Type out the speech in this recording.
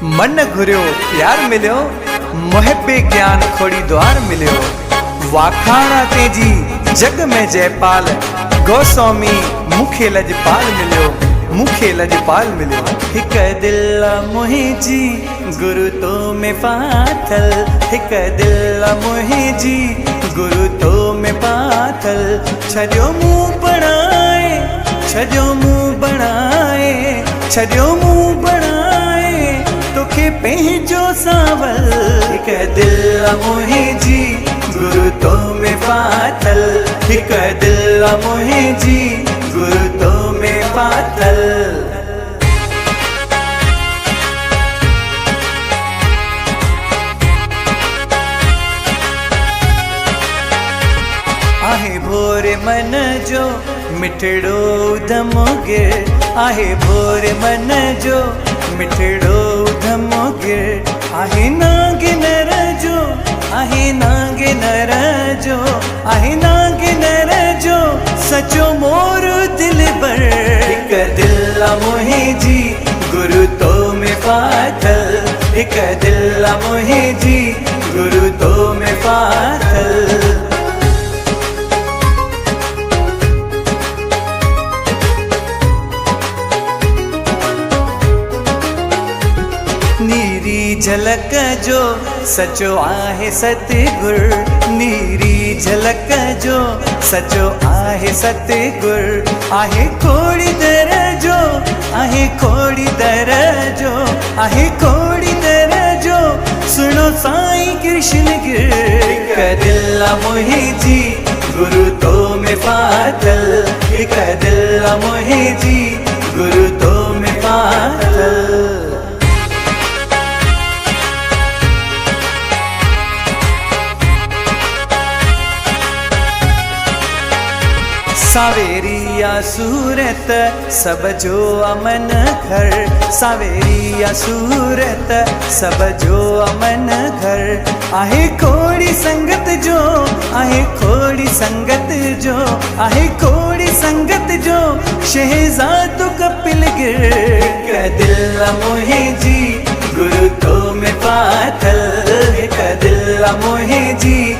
मन घुरियो प्यार मिलियो, मुहिबे ज्ञान खोड़ी द्वार मिलियो। वाखाणा तेजी जग में जयपाल, गोस्वामी मुखे लजपाल मिलियो, मुखे लजपाल मिलियो। हिक दिल मुहिंजी गुरु तो में पाथल, हिक दिल मुहिंजी गुरु तो में पाथल। छॾियो मुंहुं बणाए, छॾियो मुंहुं बणाए, छॾियो मुंहुं बणाए तोखे पंहिंजो सावल। हिक दिल मुहिंजी गुरु तो में पाथल, हिक दिल मुहिंजी गुरु तो में पाथल। आहे भोरे मन जो मिठड़ो धमगिर, आहे भोरे मन जो मिठड़ो धमगिर। आहे नागिनर जो, आहे नागिनर जो, आहे नागिनर जो सचो मोर दिलबर। हिक दिल मुहिंजी गुरु तो में पाथल, हिक दिल मुहिंजी गुरु तो में पाथल। नीरी झलक जो सचो आहे सतगुर, नीरी झलक जो सचो आहे सतगुर। आहे खोड़ी दर जो, आहे खोड़ी दर जो, आहे खोड़ी दर जो सुनो साईं कृष्ण गिर। हिक दिल मुहिंजी गुरु तो में पाथल, हिक दिल मुहिंजी गुरु तो में पाथल। सावेरिया सूरत सब जो अमन घर, सावेरिया सूरत सब जो अमन घर। आहे खोड़ी संगत जो, आहे खोड़ी संगत जो, आहे खोड़ी संगत जो शहजाद कपिल गिर। हिक दिल मुहिंजी गुरु तो में पाथल, हिक दिल मुहिंजी